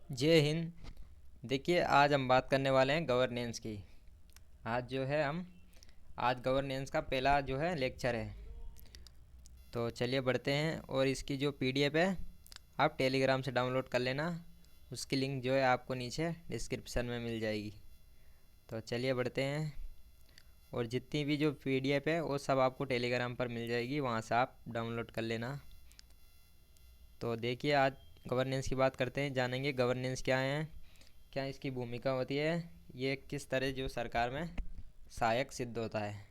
जय हिंद। देखिए, आज हम बात करने वाले हैं गवर्नेंस की। आज जो है हम आज गवर्नेंस का पहला जो है लेक्चर है। तो चलिए बढ़ते हैं, और इसकी जो पीडीएफ है आप टेलीग्राम से डाउनलोड कर लेना। उसकी लिंक जो है आपको नीचे डिस्क्रिप्शन में मिल जाएगी। तो चलिए बढ़ते हैं, और जितनी भी जो पीडीएफ है वो सब आपको टेलीग्राम पर मिल जाएगी, वहाँ से आप डाउनलोड कर लेना। तो देखिए, आज गवर्नेंस की बात करते हैं, जानेंगे गवर्नेंस क्या है, क्या इसकी भूमिका होती है, ये किस तरह जो सरकार में सहायक सिद्ध होता है।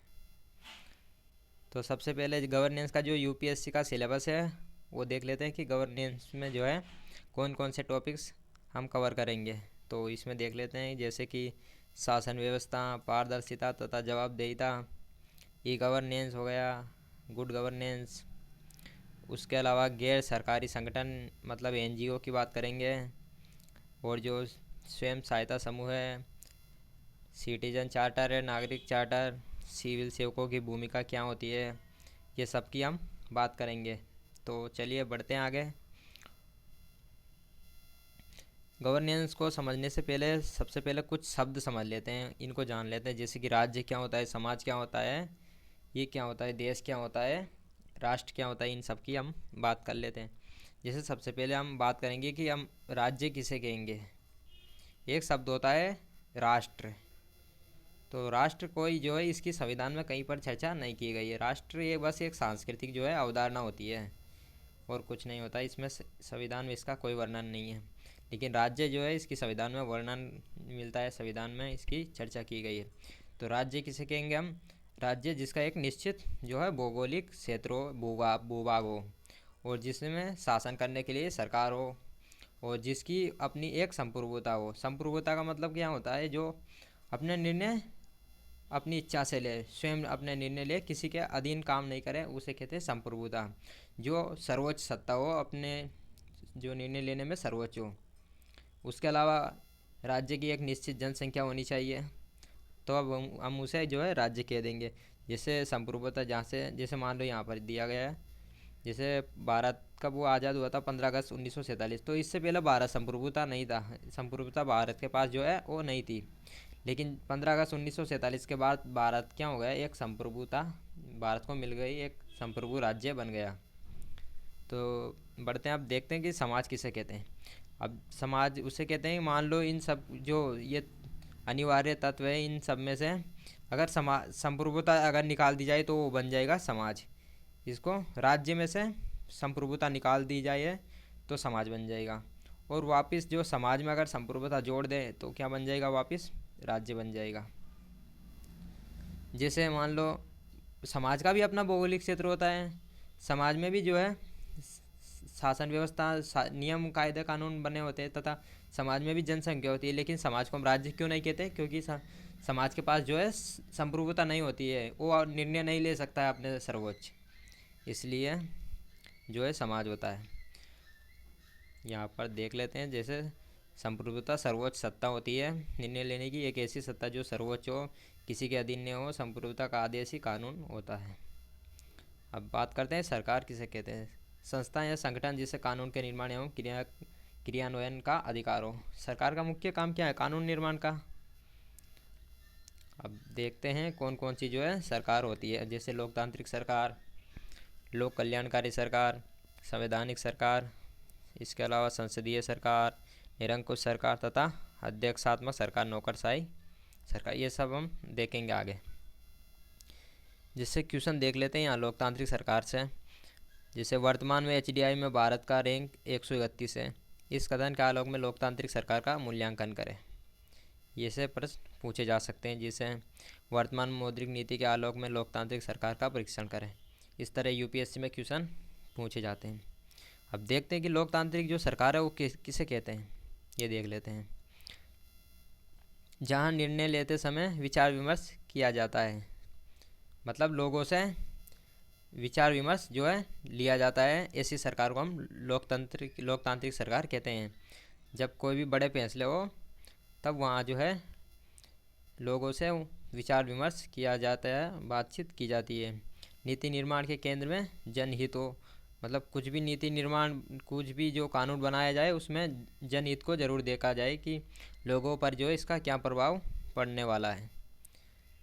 तो सबसे पहले गवर्नेंस का जो यूपीएससी का सिलेबस है वो देख लेते हैं कि गवर्नेंस में जो है कौन कौन से टॉपिक्स हम कवर करेंगे। तो इसमें देख लेते हैं जैसे कि शासन व्यवस्था, पारदर्शिता तथा जवाबदेहिता, ई गवर्नेंस हो गया, गुड गवर्नेंस। उसके अलावा गैर सरकारी संगठन मतलब एनजीओ की बात करेंगे, और जो स्वयं सहायता समूह है, सिटीजन चार्टर है, नागरिक चार्टर, सिविल सेवकों की भूमिका क्या होती है, ये सब की हम बात करेंगे। तो चलिए बढ़ते हैं आगे। गवर्नेंस को समझने से पहले सबसे पहले कुछ शब्द समझ लेते हैं, इनको जान लेते हैं, जैसे कि राज्य क्या होता है, समाज क्या होता है, ये क्या होता है, देश क्या होता है, राष्ट्र क्या होता है, इन सब की हम बात कर लेते हैं। जैसे सबसे पहले हम बात करेंगे कि हम राज्य किसे कहेंगे। एक शब्द होता है राष्ट्र। तो राष्ट्र कोई जो है इसकी संविधान में कहीं पर चर्चा नहीं की गई है। राष्ट्र ये बस एक सांस्कृतिक जो है अवधारणा होती है, और कुछ नहीं होता इसमें। संविधान में इसका कोई वर्णन नहीं है। लेकिन राज्य जो है इसकी संविधान में वर्णन मिलता है, संविधान में इसकी चर्चा की गई है। तो राज्य किसे कहेंगे हम? राज्य जिसका एक निश्चित जो है भौगोलिक क्षेत्र हो, भूभाग हो, और जिसमें शासन करने के लिए सरकार हो, और जिसकी अपनी एक संप्रभुता हो। संप्रभुता का मतलब क्या होता है? जो अपने निर्णय अपनी इच्छा से ले, स्वयं अपने निर्णय ले, किसी के अधीन काम नहीं करे, उसे कहते हैं संप्रभुता। जो सर्वोच्च सत्ता हो, अपने जो निर्णय लेने में सर्वोच्च हो। उसके अलावा राज्य की एक निश्चित जनसंख्या होनी चाहिए। तो अब हम उसे जो है राज्य कह देंगे। जैसे संप्रभुता जहाँ से, जैसे मान लो यहाँ पर दिया गया है, जैसे भारत कब वो आज़ाद हुआ था? 15 अगस्त 1947। तो इससे पहले भारत संप्रभुता नहीं था, संप्रभुता भारत के पास जो है वो नहीं थी। लेकिन 15 अगस्त 1947 के बाद भारत क्या हो गया? एक संप्रभुता भारत को मिल गई, एक संप्रभु राज्य बन गया। तो बढ़ते हैं, अब देखते हैं कि समाज किसे कहते हैं। अब समाज उसे कहते हैं, मान लो इन सब जो ये अनिवार्य तत्व है, इन सब में से अगर समाज संप्रभुता अगर निकाल दी जाए तो वो बन जाएगा समाज। इसको राज्य में से संप्रभुता निकाल दी जाए तो समाज बन जाएगा, और वापस जो समाज में अगर संप्रभुता जोड़ दें तो क्या बन जाएगा? वापस राज्य बन जाएगा। जैसे मान लो समाज का भी अपना भौगोलिक क्षेत्र होता है। समाज में भी जो है शासन व्यवस्था, नियम कायदे कानून बने होते हैं, तथा समाज में भी जनसंख्या होती है। लेकिन समाज को हम राज्य क्यों नहीं कहते? क्योंकि समाज के पास जो है संप्रभुता नहीं होती है, वो निर्णय नहीं ले सकता है अपने सर्वोच्च, इसलिए जो है समाज होता है। यहाँ पर देख लेते हैं, जैसे संप्रभुता सर्वोच्च सत्ता होती है निर्णय लेने की, एक ऐसी सत्ता जो सर्वोच्च हो, किसी के अधीन न हो। संप्रभुता का आदेश ही कानून होता है। अब बात करते हैं सरकार किसे कहते हैं। संस्था या संगठन जिसे कानून के निर्माण एवं क्रियान्वयन का अधिकार हो। सरकार का मुख्य काम क्या है? कानून निर्माण का। अब देखते हैं कौन कौन सी जो है सरकार होती है, जैसे लोकतांत्रिक सरकार, लोक कल्याणकारी सरकार, संवैधानिक सरकार, इसके अलावा संसदीय सरकार, निरंकुश सरकार तथा अध्यक्षात्मक सरकार, नौकरशाही सरकार। ये सब हम देखेंगे आगे। जिससे क्वेश्चन देख लेते हैं यहाँ लोकतांत्रिक सरकार से। जैसे वर्तमान में एचडीआई में भारत का रैंक 131 है। इस कथन के आलोक में लोकतांत्रिक सरकार का मूल्यांकन करें। ये से प्रश्न पूछे जा सकते हैं। जिसे वर्तमान मौद्रिक नीति के आलोक में लोकतांत्रिक सरकार का परीक्षण करें। इस तरह यूपीएससी में क्वेश्चन पूछे जाते हैं। अब देखते हैं कि लोकतांत्रिक जो सरकार है वो किसे कहते हैं, ये देख लेते हैं। जहाँ निर्णय लेते समय विचार विमर्श किया जाता है, मतलब लोगों से विचार विमर्श जो है लिया जाता है, ऐसी सरकार को हम लोकतांत्रिक सरकार कहते हैं। जब कोई भी बड़े फैसले हो तब वहाँ जो है लोगों से विचार विमर्श किया जाता है, बातचीत की जाती है। नीति निर्माण के केंद्र में जनहित हो, मतलब कुछ भी नीति निर्माण, कुछ भी जो कानून बनाया जाए उसमें जनहित को ज़रूर देखा जाए कि लोगों पर जो है इसका क्या प्रभाव पड़ने वाला है।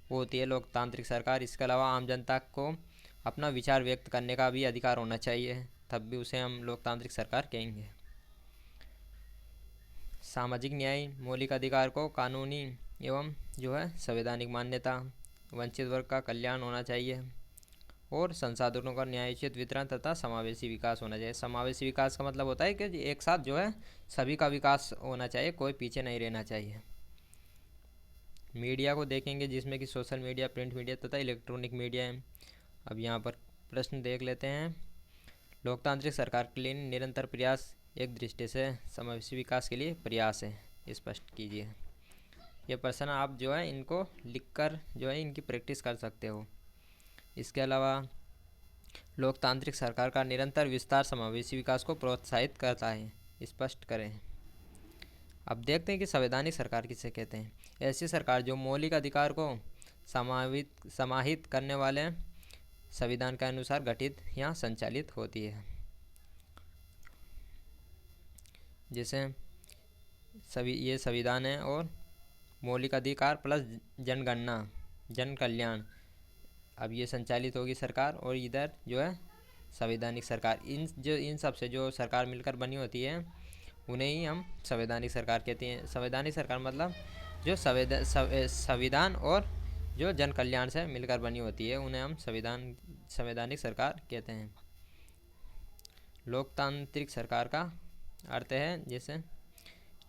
वो होती है लोकतांत्रिक सरकार। इसके अलावा आम जनता को अपना विचार व्यक्त करने का भी अधिकार होना चाहिए, तब भी उसे हम लोकतांत्रिक सरकार कहेंगे। सामाजिक न्याय, मौलिक अधिकार को कानूनी एवं जो है संवैधानिक मान्यता, वंचित वर्ग का कल्याण होना चाहिए और संसाधनों का न्यायोचित वितरण तथा समावेशी विकास होना चाहिए। समावेशी विकास का मतलब होता है कि एक साथ जो है सभी का विकास होना चाहिए, कोई पीछे नहीं रहना चाहिए। मीडिया को देखेंगे, जिसमें कि सोशल मीडिया, प्रिंट मीडिया तथा इलेक्ट्रॉनिक मीडिया है। अब यहाँ पर प्रश्न देख लेते हैं। लोकतांत्रिक सरकार के लिए निरंतर प्रयास एक दृष्टि से समावेशी विकास के लिए प्रयास है, स्पष्ट कीजिए। ये प्रश्न आप जो है इनको लिखकर जो है इनकी प्रैक्टिस कर सकते हो। इसके अलावा लोकतांत्रिक सरकार का निरंतर विस्तार समावेशी विकास को प्रोत्साहित करता है, स्पष्ट करें। अब देखते हैं कि संवैधानिक सरकार किसे कहते हैं। ऐसी सरकार जो मौलिक अधिकार को समाहित करने वाले संविधान के अनुसार गठित या संचालित होती है। जैसे ये संविधान है और मौलिक अधिकार प्लस जनगणना, जन कल्याण, अब ये संचालित होगी सरकार, और इधर जो है संवैधानिक सरकार। इन सब से जो सरकार मिलकर बनी होती है उन्हें ही हम संवैधानिक सरकार कहते हैं। संवैधानिक सरकार मतलब जो संविधान और जो जन कल्याण से मिलकर बनी होती है उन्हें हम संवैधानिक सरकार कहते हैं। लोकतांत्रिक सरकार का अर्थ है जैसे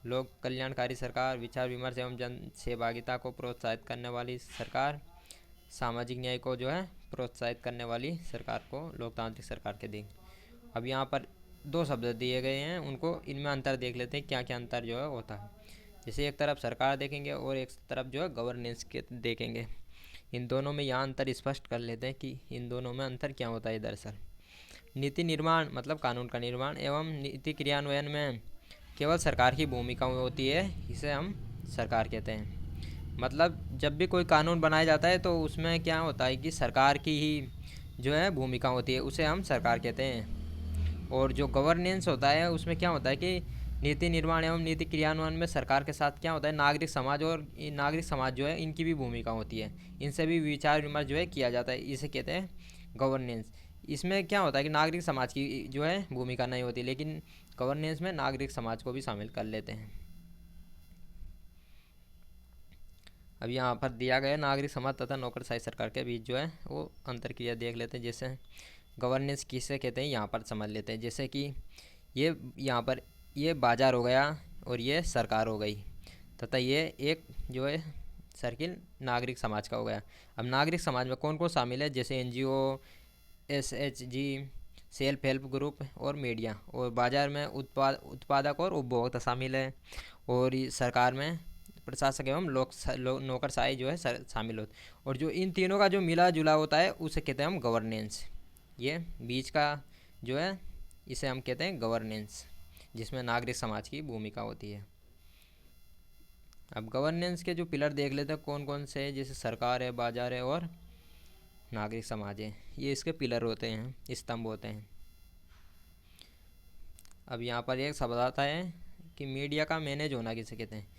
लोक कल्याणकारी सरकार, विचार विमर्श एवं जन सहभागिता को प्रोत्साहित करने वाली सरकार, सामाजिक न्याय को जो है प्रोत्साहित करने वाली सरकार को लोकतांत्रिक सरकार कहते हैं। अब यहाँ पर दो शब्द दिए गए हैं, उनको इनमें अंतर देख लेते हैं, क्या क्या अंतर जो है होता है। जैसे एक तरफ सरकार देखेंगे और एक तरफ जो है गवर्नेंस के देखेंगे। इन दोनों में यहाँ अंतर स्पष्ट कर लेते हैं कि इन दोनों में अंतर क्या होता है। दरअसल नीति निर्माण मतलब कानून का निर्माण एवं नीति क्रियान्वयन में केवल सरकार की भूमिका होती है, इसे हम सरकार कहते हैं। मतलब जब भी कोई कानून बनाया जाता है तो उसमें क्या होता है कि सरकार की ही जो है भूमिका होती है, उसे हम सरकार कहते हैं। और जो गवर्नेंस होता है उसमें क्या होता है कि नीति निर्माण एवं नीति क्रियान्वयन में सरकार के साथ क्या होता है, नागरिक समाज, और नागरिक समाज जो है इनकी भी भूमिका होती है, इनसे भी विचार विमर्श जो है किया जाता है, इसे कहते हैं गवर्नेंस। इसमें क्या होता है कि नागरिक समाज की जो है भूमिका नहीं होती, लेकिन गवर्नेंस में नागरिक समाज को भी शामिल कर लेते हैं। अब यहाँ पर दिया गया नागरिक समाज तथा नौकरशाही सरकार के बीच जो है वो अंतर क्रिया देख लेते हैं। जैसे गवर्नेंस किसे कहते हैं यहाँ पर समझ लेते हैं। जैसे कि ये यहाँ पर ये बाजार हो गया और ये सरकार हो गई, तथा ये एक जो है सर्किल नागरिक समाज का हो गया। अब नागरिक समाज में कौन कौन शामिल है, जैसे NGO, SHG, self help group और मीडिया। और बाजार में उत्पादक और उपभोक्ता शामिल है। और सरकार में प्रशासक एवं नौकरशाही जो है शामिल होते। और जो इन तीनों का जो मिला जुला होता है उसे कहते हैं हम गवर्नेंस। ये बीच का जो है इसे हम कहते हैं गवर्नेंस, जिसमें नागरिक समाज की भूमिका होती है। अब गवर्नेंस के जो पिलर देख लेते हैं कौन कौन से हैं, जैसे सरकार है, बाजार है और नागरिक समाज है। ये इसके पिलर होते हैं, स्तंभ होते हैं। अब यहाँ पर एक शब्द आता है कि मीडिया का मैनेज होना किसे कहते हैं।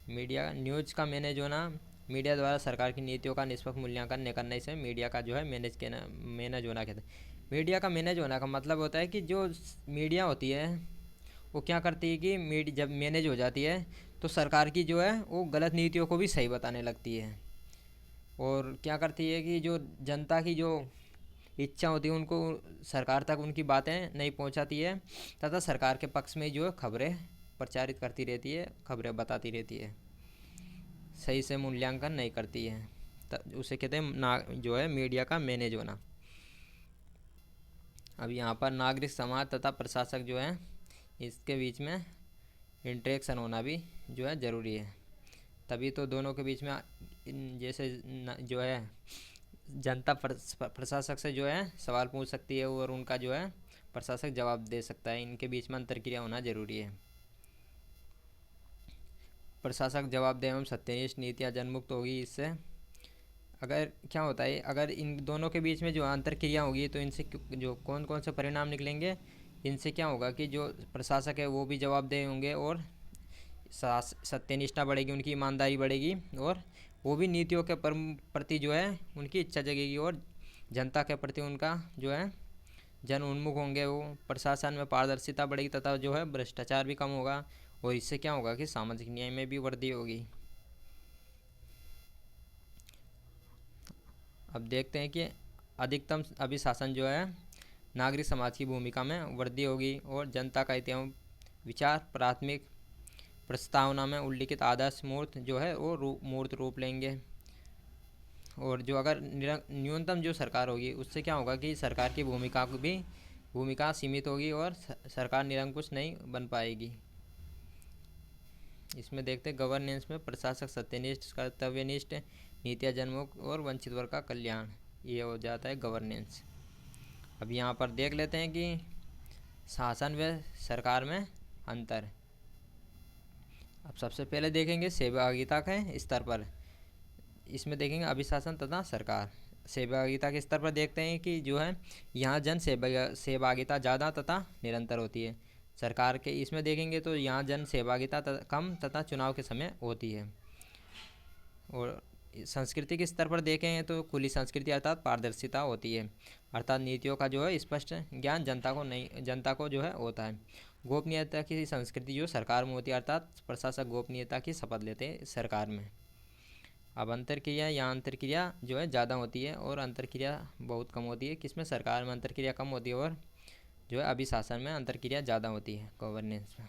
मीडिया न्यूज़ का मैनेज होना, मीडिया द्वारा सरकार की नीतियों का निष्पक्ष मूल्यांकन करने से मीडिया का जो है मैनेज होना कहते हैं। मीडिया का मैनेज होना का मतलब होता है कि जो मीडिया होती है वो क्या करती है कि मीडिया जब मैनेज हो जाती है तो सरकार की जो है वो गलत नीतियों को भी सही बताने लगती है। और क्या करती है कि जो जनता की जो इच्छा होती है उनको सरकार तक उनकी बातें नहीं पहुंचाती है, तथा सरकार के पक्ष में जो खबरें प्रचारित करती रहती है, खबरें बताती रहती है, सही से मूल्यांकन नहीं करती है। उसे कहते हैं जो है मीडिया का मैनेज होना। अब यहाँ पर नागरिक समाज तथा प्रशासक जो है इसके बीच में इंटरेक्शन होना भी जो है ज़रूरी है, तभी तो दोनों के बीच में जैसे जो है जनता प्रशासक से जो है सवाल पूछ सकती है और उनका जो है प्रशासक जवाब दे सकता है। इनके बीच में अंतर्क्रिया होना जरूरी है। प्रशासक जवाबदेह एवं सत्यनिष्ठ नीतियाँ जनमुक्त होगी इससे। अगर क्या होता है, अगर इन दोनों के बीच में जो अंतर क्रिया होगी तो इनसे जो कौन कौन से परिणाम निकलेंगे, इनसे क्या होगा कि जो प्रशासक है वो भी जवाबदेह होंगे, और सत्यनिष्ठा बढ़ेगी, उनकी ईमानदारी बढ़ेगी, और वो भी नीतियों के प्रति जो है उनकी इच्छा जगेगी, और जनता के प्रति उनका जो है जन उन्मुख होंगे वो। प्रशासन में पारदर्शिता बढ़ेगी तथा जो है भ्रष्टाचार भी कम होगा, और इससे क्या होगा कि सामाजिक न्याय में भी वृद्धि होगी। अब देखते हैं कि अधिकतम अभिशासन जो है नागरिक समाज की भूमिका में वृद्धि होगी, और जनता का हित एवं विचार प्राथमिक प्रस्तावना में उल्लिखित आदर्श मूर्त जो है वो मूर्त रूप लेंगे। और जो अगर न्यूनतम जो सरकार होगी उससे क्या होगा कि सरकार की भूमिका सीमित होगी, और सरकार निरंकुश नहीं बन पाएगी। इसमें देखते हैं गवर्नेंस में प्रशासक सत्यनिष्ठ, कर्तव्यनिष्ठ, नीतियाँ जनमुख और वंचित वर्ग का कल्याण, ये हो जाता है गवर्नेंस। अब यहाँ पर देख लेते हैं कि शासन व सरकार में अंतर। अब सबसे पहले देखेंगे सहभागिता के स्तर पर। इसमें देखेंगे अभिशासन तथा सरकार। सहभागिता के स्तर पर देखते हैं कि जो है यहाँ जन सहभागिता ज़्यादा तथा निरंतर होती है। सरकार के इसमें देखेंगे तो यहाँ जन सहभागिता कम तथा चुनाव के समय होती है। और संस्कृति के स्तर पर देखें तो खुली संस्कृति अर्थात पारदर्शिता होती है, अर्थात नीतियों का जो है स्पष्ट ज्ञान जनता को जो है होता है। गोपनीयता की संस्कृति जो सरकार में होती है, अर्थात प्रशासक गोपनीयता की शपथ लेते हैं सरकार में। अब अंतर्क्रिया, यहाँ अंतर्क्रिया जो है ज़्यादा होती है और अंतर्क्रिया बहुत कम होती है। किसमें? सरकार में अंतर्क्रिया कम होती है और जो है अभिशासन में अंतर्क्रिया ज़्यादा होती है, गवर्नेंस में।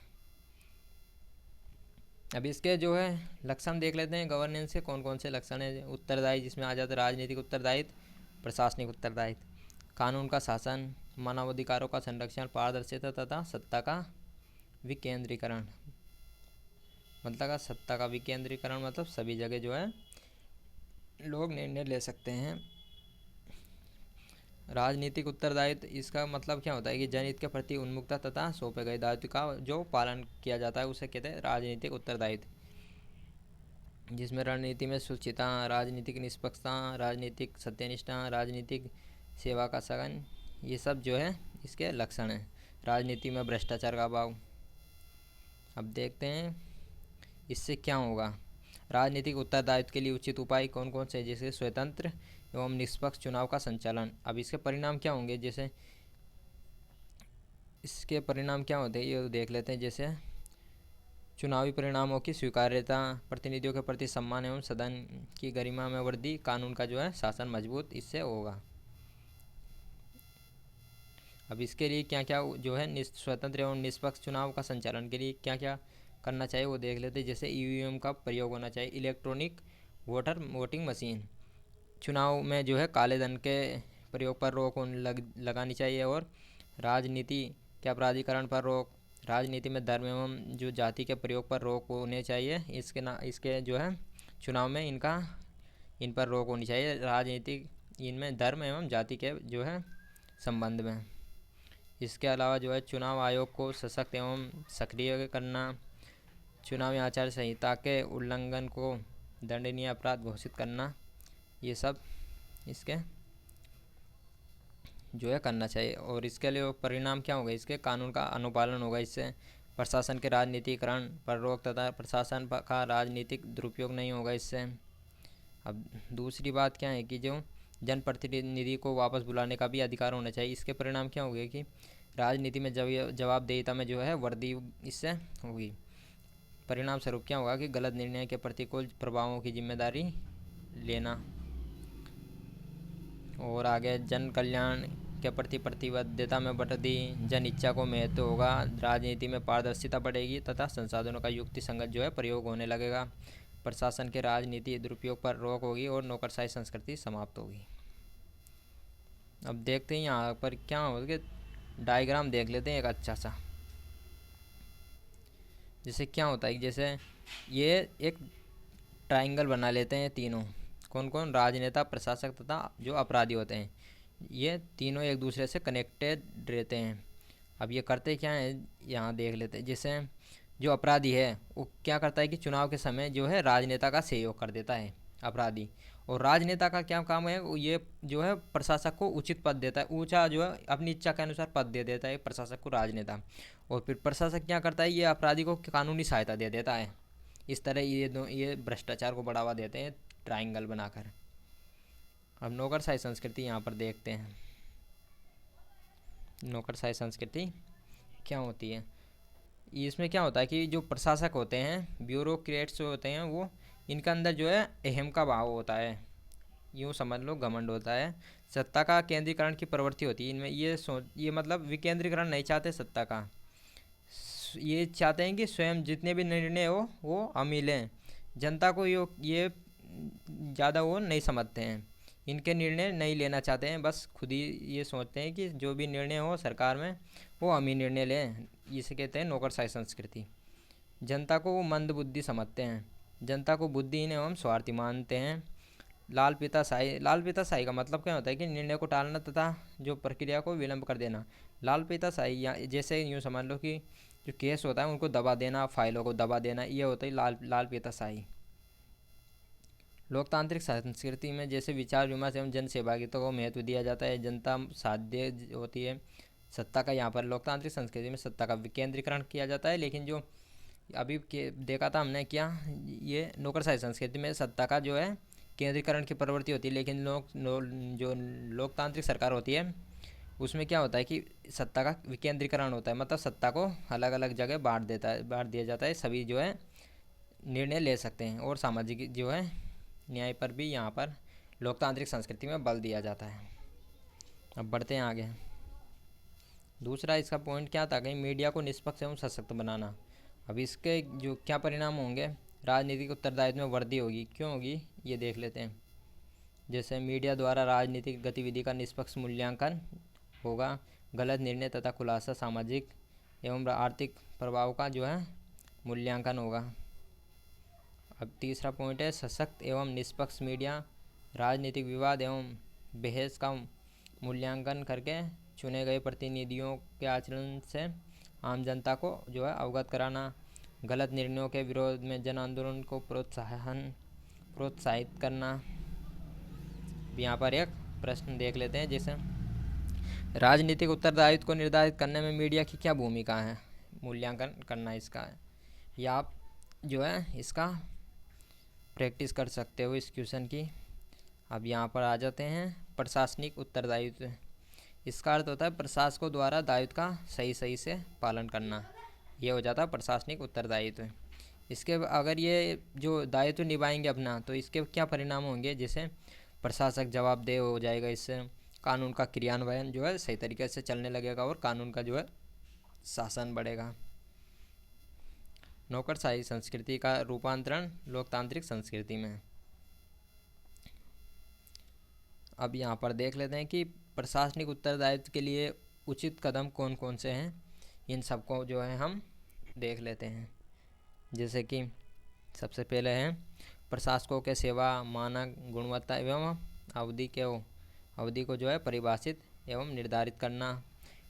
अब इसके जो है लक्षण देख लेते हैं। गवर्नेंस के कौन कौन से लक्षण हैं। उत्तरदायित्व, जिसमें आ जाता है राजनीतिक उत्तरदायित्व, प्रशासनिक उत्तरदायित्व, कानून का शासन, मानवाधिकारों का संरक्षण, पारदर्शिता तथा सत्ता का विकेंद्रीकरण। मतलब सत्ता का विकेंद्रीकरण मतलब सभी जगह जो है लोग निर्णय ले सकते हैं। राजनीतिक उत्तरदायित्व, इसका मतलब क्या होता है कि जनहित के प्रति उन्मुखता तथा सौंपे गए दायित्व का जो पालन किया जाता है उसे कहते हैं राजनीतिक उत्तरदायित्व, जिसमें रणनीति में सुचिता, राजनीतिक निष्पक्षता, राजनीतिक सत्यनिष्ठा, राजनीतिक सेवा का सघन, ये सब जो है इसके लक्षण हैं। राजनीति में भ्रष्टाचार का अभाव। अब देखते हैं इससे क्या होगा। राजनीतिक उत्तरदायित्व के लिए उचित उपाय कौन कौन से, जैसे स्वतंत्र एवं निष्पक्ष चुनाव का संचालन। अब इसके परिणाम क्या होंगे, जैसे इसके परिणाम क्या होते हैं ये देख लेते हैं। जैसे चुनावी परिणामों की स्वीकार्यता, प्रतिनिधियों के प्रति सम्मान एवं सदन की गरिमा में वृद्धि, कानून का जो है शासन मजबूत इससे होगा। अब इसके लिए क्या क्या जो है स्वतंत्र एवं निष्पक्ष चुनाव का संचालन के लिए क्या क्या करना चाहिए वो देख लेते हैं। जैसे ईवीएम का प्रयोग होना चाहिए, इलेक्ट्रॉनिक वोटिंग मशीन, चुनाव में जो है काले धन के प्रयोग पर रोक लगानी चाहिए, और राजनीति के अपराधीकरण पर रोक, राजनीति में धर्म एवं जो जाति के प्रयोग पर रोक होने चाहिए। इसके जो है चुनाव में इन पर रोक होनी चाहिए, राजनीतिक इनमें धर्म एवं जाति के जो है संबंध में। इसके अलावा जो है चुनाव आयोग को सशक्त एवं सक्रिय करना, चुनावी आचार संहिता के उल्लंघन को दंडनीय अपराध घोषित करना, ये सब इसके जो है करना चाहिए। और इसके लिए परिणाम क्या होगा, इसके कानून का अनुपालन होगा। इससे प्रशासन के राजनीतिकरण पर रोक तथा प्रशासन का राजनीतिक दुरुपयोग नहीं होगा इससे। अब दूसरी बात क्या है कि जो जनप्रतिनिधि को वापस बुलाने का भी अधिकार होना चाहिए। इसके परिणाम क्या होंगे कि राजनीति में जवाबदेहिता में जो है वृद्धि इससे होगी। परिणाम स्वरूप क्या होगा कि गलत निर्णय के प्रतिकूल प्रभावों की जिम्मेदारी लेना। और आगे जन कल्याण के प्रति प्रतिबद्धता में वृद्धि, जन इच्छा को महत्व होगा, राजनीति में पारदर्शिता बढ़ेगी तथा संसाधनों का युक्ति संगत जो है प्रयोग होने लगेगा, प्रशासन के राजनीति दुरुपयोग पर रोक होगी और नौकरशाही संस्कृति समाप्त होगी। अब देखते हैं यहाँ पर क्या होगा, डायग्राम देख लेते हैं एक अच्छा सा। जैसे क्या होता है, जैसे ये एक ट्रायंगल बना लेते हैं तीनों, कौन कौन, राजनेता, प्रशासक तथा जो अपराधी होते हैं, ये तीनों एक दूसरे से कनेक्टेड रहते हैं। अब ये करते क्या हैं यहाँ देख लेते हैं। जैसे जो अपराधी है वो क्या करता है कि चुनाव के समय जो है राजनेता का सहयोग कर देता है अपराधी, और राजनेता का क्या काम है, ये जो है प्रशासक को उचित पद देता है, ऊंचा जो है अपनी इच्छा के अनुसार पद दे देता है प्रशासक को राजनेता। और फिर प्रशासक क्या करता है, ये अपराधी को कानूनी सहायता दे देता है। इस तरह ये भ्रष्टाचार को बढ़ावा देते हैं ट्रायंगल बनाकर। अब नौकरशाही संस्कृति यहाँ पर देखते हैं। नौकरशाही संस्कृति क्या होती है, इसमें क्या होता है कि जो प्रशासक होते हैं, ब्यूरोक्रेट्स जो होते हैं, वो इनके अंदर जो है अहम का भाव होता है, यूँ समझ लो घमंड होता है। सत्ता का केंद्रीकरण की प्रवृत्ति होती है इनमें। ये मतलब विकेंद्रीकरण नहीं चाहते सत्ता का, ये चाहते हैं कि स्वयं जितने भी निर्णय हो वो हम ही लें। जनता को ये ज़्यादा वो नहीं समझते हैं, इनके निर्णय नहीं लेना चाहते हैं, बस खुद ही ये सोचते हैं कि जो भी निर्णय हो सरकार में वो हम ही निर्णय लें। इसे कहते हैं नौकरशाही संस्कृति। जनता को वो मंद बुद्धि समझते हैं, जनता को बुद्धिहीन एवं स्वार्थी मानते हैं। लाल पीता शाही का मतलब क्या होता है कि निर्णय को टालना तथा जो प्रक्रिया को विलंब कर देना। लाल पीता शाही या जैसे यूँ समझ लो कि जो केस होता है उनको दबा देना, फाइलों को दबा देना, ये होता है लाल पीता शाही। लोकतांत्रिक संस्कृति में जैसे विचार विमर्श एवं जन सहभागिता को महत्व दिया जाता है, जनता साध्य होती है। सत्ता का यहाँ पर लोकतांत्रिक संस्कृति में सत्ता का विकेंद्रीकरण किया जाता है, लेकिन जो अभी के देखा था हमने क्या, ये नौकरशाही संस्कृति में सत्ता का जो है केंद्रीकरण की प्रवृत्ति होती है। लेकिन जो लोकतांत्रिक सरकार होती है उसमें क्या होता है कि सत्ता का विकेंद्रीकरण होता है, मतलब सत्ता को अलग अलग जगह बांट दिया जाता है, सभी जो है निर्णय ले सकते हैं। और सामाजिक जो है न्याय पर भी यहाँ पर लोकतांत्रिक संस्कृति में बल दिया जाता है। अब बढ़ते हैं आगे। दूसरा इसका पॉइंट क्या था कि मीडिया को निष्पक्ष एवं सशक्त बनाना। अब इसके जो क्या परिणाम होंगे, राजनीतिक उत्तरदायित्व में वृद्धि होगी। क्यों होगी ये देख लेते हैं। जैसे मीडिया द्वारा राजनीतिक गतिविधि का निष्पक्ष मूल्यांकन होगा, गलत निर्णय तथा खुलासा सामाजिक एवं आर्थिक प्रभाव का जो है मूल्यांकन होगा। अब तीसरा पॉइंट है सशक्त एवं निष्पक्ष मीडिया राजनीतिक विवाद एवं बहस का मूल्यांकन करके चुने गए प्रतिनिधियों के आचरण से आम जनता को जो है अवगत कराना। गलत निर्णयों के विरोध में जन आंदोलन को प्रोत्साहित करना। यहाँ पर एक प्रश्न देख लेते हैं, जैसे राजनीतिक उत्तरदायित्व को निर्धारित करने में मीडिया की क्या भूमिका है, मूल्यांकन करना इसका है। या आप जो है इसका प्रैक्टिस कर सकते हो इस क्वेश्चन की। अब यहाँ पर आ जाते हैं प्रशासनिक उत्तरदायित्व। इसका अर्थ होता है प्रशासकों द्वारा दायित्व का सही से पालन करना, ये हो जाता है प्रशासनिक उत्तरदायित्व। इसके अगर ये जो दायित्व निभाएंगे अपना तो इसके क्या परिणाम होंगे, जैसे प्रशासक जवाबदेह हो जाएगा, इससे कानून का क्रियान्वयन जो है सही तरीके से चलने लगेगा और कानून का जो है शासन बढ़ेगा। नौकरशाही संस्कृति का रूपांतरण लोकतांत्रिक संस्कृति में। अब यहाँ पर देख लेते हैं कि प्रशासनिक उत्तरदायित्व के लिए उचित कदम कौन कौन से हैं, इन सबको जो है हम देख लेते हैं। जैसे कि सबसे पहले है प्रशासकों के सेवा मानक गुणवत्ता एवं अवधि को जो है परिभाषित एवं निर्धारित करना।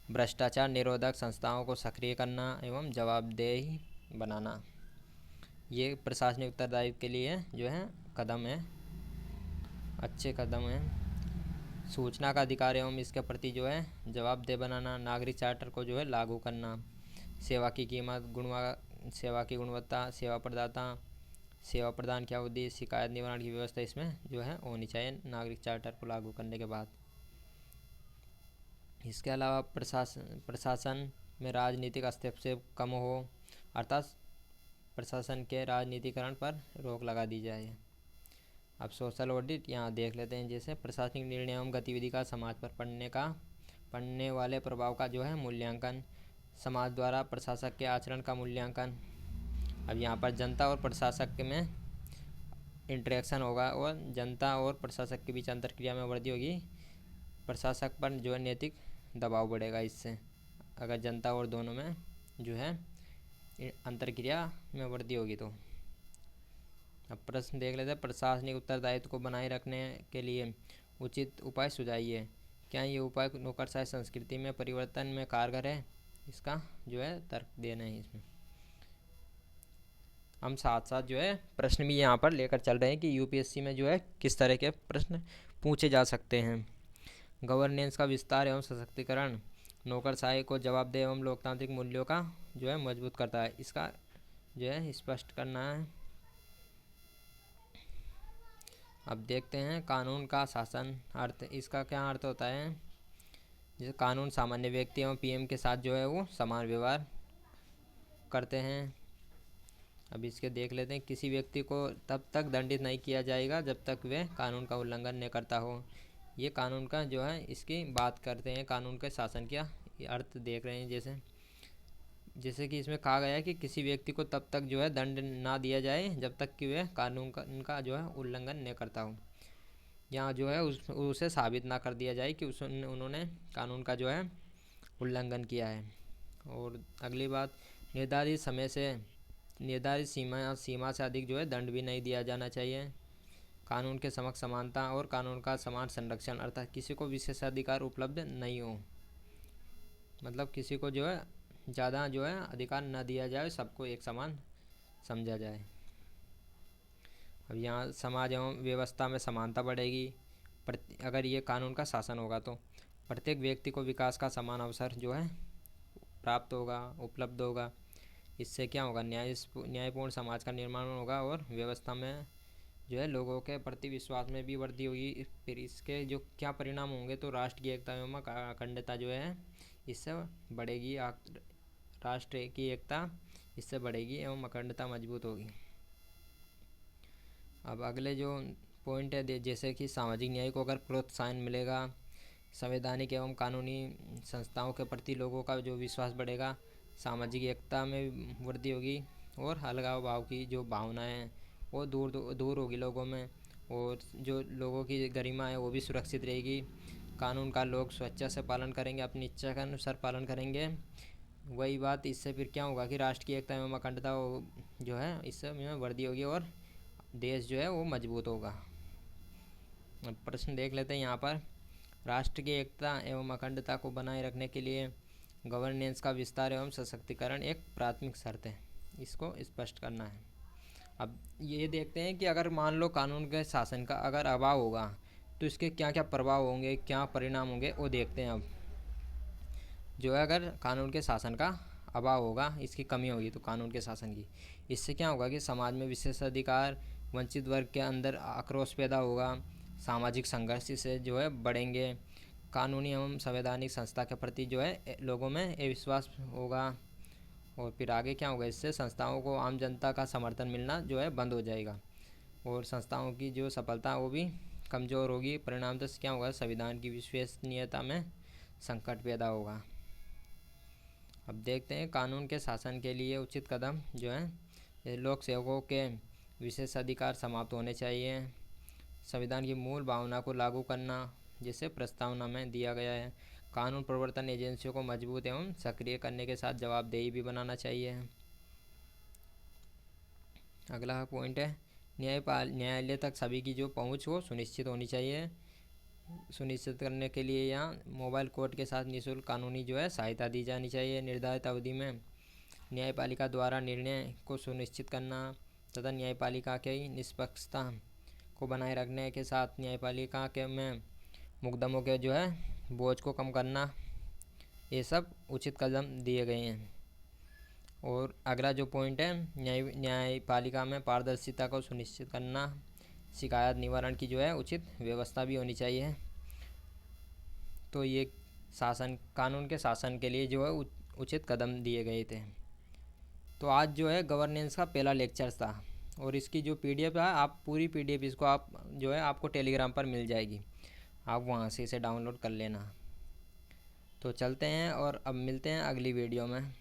भ्रष्टाचार निरोधक संस्थाओं को सक्रिय करना एवं जवाबदेही बनाना, ये प्रशासनिक उत्तरदायित्व के लिए जो है कदम है, अच्छे कदम हैं। सूचना का अधिकार एवं इसके प्रति जो है जवाबदेह बनाना। नागरिक चार्टर को जो है लागू करना। सेवा की कीमत, सेवा की गुणवत्ता, सेवा प्रदान की अवधि, शिकायत निवारण की व्यवस्था इसमें जो है होनी चाहिए नागरिक चार्टर को लागू करने के बाद। इसके अलावा प्रशासन में राजनीतिक हस्तक्षेप कम हो, अर्थात प्रशासन के राजनीतिकरण पर रोक लगा दी जाए। अब सोशल ऑडिट यहाँ देख लेते हैं। जैसे प्रशासनिक निर्णय एवं गतिविधि का समाज पर पड़ने वाले प्रभाव का जो है मूल्यांकन। समाज द्वारा प्रशासक के आचरण का मूल्यांकन। अब यहाँ पर जनता और प्रशासक में इंटरेक्शन होगा और जनता और प्रशासक के बीच अंतर्क्रिया में वृद्धि होगी। प्रशासक पर जो है नैतिक दबाव बढ़ेगा इससे, अगर जनता और दोनों में जो है अंतर्क्रिया में वृद्धि होगी तो। अब प्रश्न देख लेते हैं, प्रशासनिक उत्तरदायित्व को बनाए रखने के लिए उचित उपाय सुझाइए। क्या ये उपाय नौकरशाही संस्कृति में परिवर्तन में कारगर है, इसका जो है तर्क देना है इसमें। हम साथ साथ जो है प्रश्न भी यहाँ पर लेकर चल रहे हैं कि यूपीएससी में जो है किस तरह के प्रश्न पूछे जा सकते हैं। गवर्नेंस का विस्तार एवं सशक्तिकरण नौकरशाही को जवाबदेह एवं लोकतांत्रिक मूल्यों का जो है मजबूत करता है। इसका जो है स्पष्ट करना है। अब देखते हैं कानून का शासन अर्थ। इसका क्या अर्थ होता है? जैसे कानून सामान्य व्यक्ति एवं पीएम के साथ जो है वो समान व्यवहार करते हैं। अब इसके देख लेते हैं। किसी व्यक्ति को तब तक दंडित नहीं किया जाएगा जब तक वह कानून का उल्लंघन न करता हो। ये कानून का जो है इसकी बात करते हैं। कानून के शासन का अर्थ देख रहे हैं। जैसे कि इसमें कहा गया है कि किसी व्यक्ति को तब तक जो है दंड ना दिया जाए जब तक कि वह कानून का उनका जो है उल्लंघन न करता हो। यहाँ जो है उसे साबित ना कर दिया जाए कि उन्होंने कानून का जो है उल्लंघन किया है। और अगली बात, निर्धारित सीमा से अधिक जो है दंड भी नहीं दिया जाना चाहिए। कानून के समक्ष समानता और कानून का समान संरक्षण, अर्थात किसी को विशेषाधिकार उपलब्ध नहीं हो, मतलब किसी को जो है ज़्यादा जो है अधिकार न दिया जाए, सबको एक समान समझा जाए। अब यहाँ समाज एवं व्यवस्था में समानता बढ़ेगी। अगर ये कानून का शासन होगा तो प्रत्येक व्यक्ति को विकास का समान अवसर जो है प्राप्त होगा, उपलब्ध होगा। इससे क्या होगा? न्यायपूर्ण समाज का निर्माण होगा और व्यवस्था में जो है लोगों के प्रति विश्वास में भी वृद्धि होगी। फिर इसके जो क्या परिणाम होंगे, तो राष्ट्र की एकता एवं अखंडता जो है इससे बढ़ेगी। राष्ट्र की एकता इससे बढ़ेगी एवं अखंडता मजबूत होगी। अब अगले जो पॉइंट है, जैसे कि सामाजिक न्याय को अगर प्रोत्साहन मिलेगा, संवैधानिक एवं कानूनी संस्थाओं के प्रति लोगों का जो विश्वास बढ़ेगा, सामाजिक एकता में वृद्धि होगी और अलगाव भाव की जो भावनाएं हैं वो दूर होगी लोगों में, और जो लोगों की गरिमा है वो भी सुरक्षित रहेगी। कानून का लोग स्वेच्छा से पालन करेंगे, अपनी इच्छा के अनुसार पालन करेंगे। वही बात, इससे फिर क्या होगा कि राष्ट्र की एकता एवं अखंडता जो है इससे में वृद्धि होगी और देश जो है वो मजबूत होगा। अब प्रश्न देख लेते हैं यहाँ पर। राष्ट्र की एकता एवं अखंडता को बनाए रखने के लिए गवर्नेंस का विस्तार एवं सशक्तिकरण एक प्राथमिक शर्त है। इसको स्पष्ट करना है। अब ये देखते हैं कि अगर मान लो कानून के शासन का अगर अभाव होगा तो इसके क्या क्या प्रभाव होंगे, क्या परिणाम होंगे, वो देखते हैं। अब जो है अगर कानून के शासन का अभाव होगा, इसकी कमी होगी तो कानून के शासन की, इससे क्या होगा कि समाज में विशेषाधिकार, वंचित वर्ग के अंदर आक्रोश पैदा होगा, सामाजिक संघर्ष से जो है बढ़ेंगे, कानूनी एवं संवैधानिक संस्था के प्रति जो है लोगों में अविश्वास होगा, और फिर आगे क्या होगा, इससे संस्थाओं को आम जनता का समर्थन मिलना जो है बंद हो जाएगा और संस्थाओं की जो सफलता वो भी कमज़ोर होगी। परिणामतः क्या होगा, संविधान की विश्वसनीयता में संकट पैदा होगा। अब देखते हैं कानून के शासन के लिए उचित कदम जो है, लोक सेवकों के विशेषाधिकार समाप्त होने चाहिए, संविधान की मूल भावना को लागू करना जिसे प्रस्तावना में दिया गया है, कानून प्रवर्तन एजेंसियों को मजबूत एवं सक्रिय करने के साथ जवाबदेही भी बनाना चाहिए। अगला पॉइंट है, न्यायालय तक सभी की जो पहुंच हो सुनिश्चित होनी चाहिए। सुनिश्चित करने के लिए यहाँ मोबाइल कोर्ट के साथ निःशुल्क कानूनी जो है सहायता दी जानी चाहिए। निर्धारित अवधि में न्यायपालिका द्वारा निर्णय को सुनिश्चित करना तथा न्यायपालिका की निष्पक्षता को बनाए रखने के साथ न्यायपालिका के में मुकदमों के जो है बोझ को कम करना, ये सब उचित कदम दिए गए हैं। और अगला जो पॉइंट है, न्यायपालिका में पारदर्शिता को सुनिश्चित करना, शिकायत निवारण की जो है उचित व्यवस्था भी होनी चाहिए। तो ये कानून के शासन के लिए जो है उचित कदम दिए गए थे। तो आज जो है गवर्नेंस का पहला लेक्चर था और इसकी जो पीडीएफ है, आप पूरी पीडीएफ इसको आप जो है आपको टेलीग्राम पर मिल जाएगी, आप वहाँ से इसे डाउनलोड कर लेना। तो चलते हैं और अब मिलते हैं अगली वीडियो में।